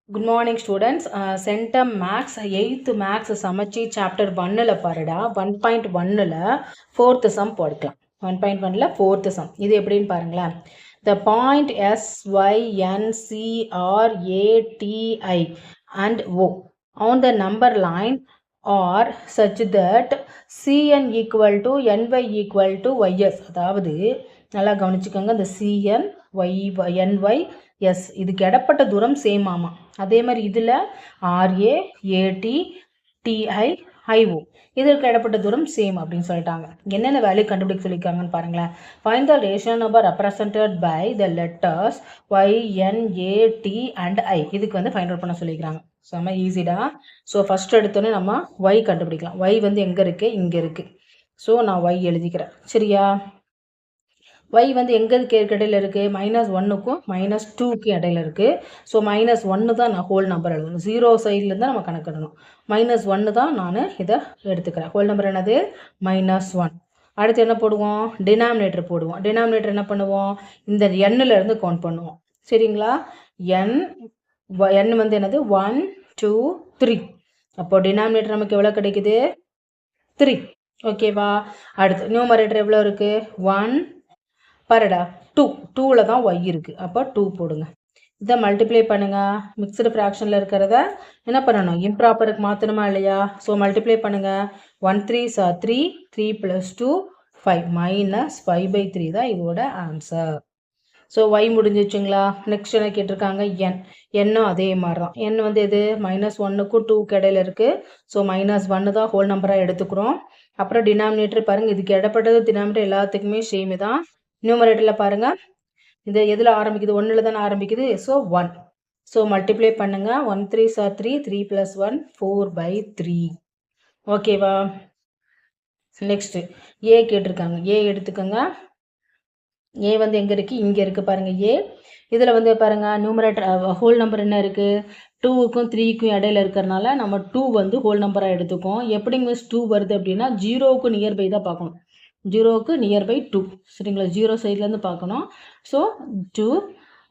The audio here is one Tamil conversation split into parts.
Good morning students. Centum Max 8th Max சமச்சி chapter 1ல பாருடா 1.1ல 4th sum போடுக்கலாம் 1.1ல 4th sum இது எப்படின்னு பாருங்களேன். The point S, Y, N, C, R, A, T, I and O on the number line are such that Cn equal to Ny equal to Ys. அதாவது நல்லா கவனிச்சுக்கோங்க, இந்த Cn, Ny, எஸ் இதுக்கு இடப்பட்ட தூரம் சேம் ஆமா. அதே மாதிரி இதில் ஆர்ஏ ஏடி டிஐ ஐஓ இதற்கு இடப்பட்ட தூரம் சேம் அப்படின்னு சொல்லிட்டாங்க. என்னென்ன வேல்யூ கண்டுபிடிக்க சொல்லியிருக்காங்கன்னு பாருங்களேன். Find the ratio number represented by the letters Y N A T and I. இதுக்கு வந்து ஃபைண்ட் அவுட் பண்ண சொல்லியிருக்காங்க. செம்ம ஈஸிடா. ஸோ ஃபர்ஸ்ட் எடுத்தோன்னே நம்ம ஒய் கண்டுபிடிக்கலாம். ஒய் வந்து எங்கே இருக்கு? இங்கே இருக்கு. ஸோ நான் ஒய் எழுதிக்கிறேன், சரியா? y வந்து எங்கே இடையில இருக்குது? -1க்கும் -2க்கும் இடையில இருக்குது. ஸோ -1 தான் நான் ஹோல் நம்பர் எழுதணும். 0 சைட்லேருந்து நம்ம கணக்கிடணும். -1 தான் நான் இதை எடுத்துக்கிறேன். ஹோல் நம்பர் என்னது? -1. அடுத்து என்ன போடுவோம்? டினாமினேட்டர் போடுவோம். டினாமினேட்டர் என்ன பண்ணுவோம்? இந்த எண்ணிலேருந்து கவுண்ட் பண்ணுவோம், சரிங்களா? எண் வந்து என்னது? 1 2 3. அப்போ டினாமினேட்டர் நமக்கு எவ்வளோ கிடைக்குது? 3. ஓகேவா? அடுத்து நியூமரேட்டர் எவ்வளோ இருக்குது? 1 பாருடா 2. 2ல் தான் y இருக்குது. அப்போ 2 போடுங்க. இதை மல்டிப்ளை பண்ணுங்க. மிக்சடு ஃப்ராக்ஷனில் இருக்கிறத என்ன பண்ணணும்? இம்ப்ராப்பருக்கு மாற்றணுமா இல்லையா? ஸோ மல்டிப்ளை பண்ணுங்க. 1 3s are 3, 3 + 2 5 -5/3 தான் இதோட ஆன்சர். So y முடிஞ்சிச்சுங்களா? நெக்ஸ்ட் என்ன கேட்டிருக்காங்க? எண்ணும் அதே மாதிரி தான். எண் வந்து எது? -1க்கும் 2க்கு இடையில இருக்குது. ஸோ -1 தான் ஹோல் நம்பராக எடுத்துக்கிறோம். அப்புறம் டினாமினேட்டர் பாருங்கள், இதுக்கு இடப்பட்டது டினாமினேட்டர் எல்லாத்துக்குமே சேம் தான். நியூமரேட்டரில் பாருங்கள், இது எதில் ஆரம்பிக்குது? 1ல் தானே ஆரம்பிக்குது. ஸோ 1. ஸோ மல்டிப்ளை பண்ணுங்கள். 1 3s are 3, 3 + 1 4/3. ஓகேவா? நெக்ஸ்ட்டு ஏ கேட்டிருக்காங்க. ஏ எடுத்துக்கோங்க. ஏ வந்து எங்கே இருக்குது? இங்கே இருக்குது பாருங்கள் ஏ. இதில் வந்து பாருங்கள் நியூமரேட்டர் ஹோல் நம்பர் என்ன இருக்குது? 2க்கும் 3க்கும் இடையில இருக்கிறனால நம்ம 2 வந்து ஹோல் நம்பராக எடுத்துக்கோம். எப்படி மிஸ் 2 வருது அப்படின்னா 0க்கு நியர்பை தான் பார்க்கணும். 0க்கு நியர்பை 2, சரிங்களா? 0 சைட்லேருந்து பார்க்கணும். ஸோ 2.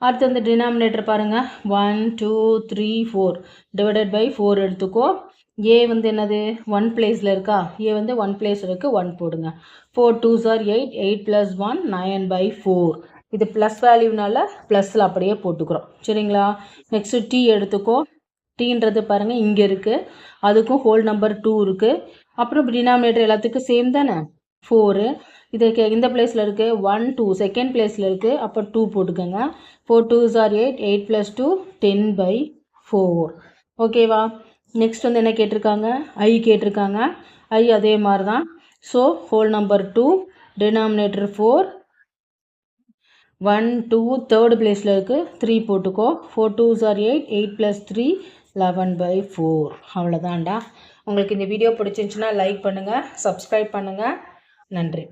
அடுத்து வந்து டினாமினேட்டர் பாருங்கள், 1 2 3 4 டிவைடட் பை 4 எடுத்துக்கோ. ஏ வந்து என்னது? 1 பிளேஸில் இருக்கா? ஏ வந்து 1 பிளேஸ் இருக்குது, 1 போடுங்க. 4 2s are 8, 8 + 1 9/4. இது ப்ளஸ் வேல்யூனால ப்ளஸில் அப்படியே போட்டுக்கிறோம், சரிங்களா? நெக்ஸ்ட்டு டி எடுத்துக்கோ. டீன்றது பாருங்கள் இங்கே இருக்குது, அதுக்கும் ஹோல் நம்பர் 2 இருக்குது. அப்புறம் டினாமினேட்டர் எல்லாத்துக்கும் சேம் தானே? 4. இதுக்கு இந்த பிளேஸில் இருக்குது 1 2 செகண்ட் பிளேஸில் இருக்குது. அப்போ 2 போட்டுக்கோங்க. 4 2s are 8, 8 + 2 10/4. ஓகேவா? நெக்ஸ்ட் வந்து என்ன கேட்டிருக்காங்க? ஐ கேட்டிருக்காங்க. ஐ அதே மாதிரி தான். So whole number 2, denominator 4, 1 2 third பிளேஸில் இருக்குது, 3 போட்டுக்கோ. 4 2s are 8, 8 + 3 11/4. அவ்வளோதான்டா. உங்களுக்கு இந்த வீடியோ பிடிச்சிருந்துச்சுன்னா லைக் பண்ணுங்கள், சப்ஸ்கிரைப் பண்ணுங்கள். நன்றி.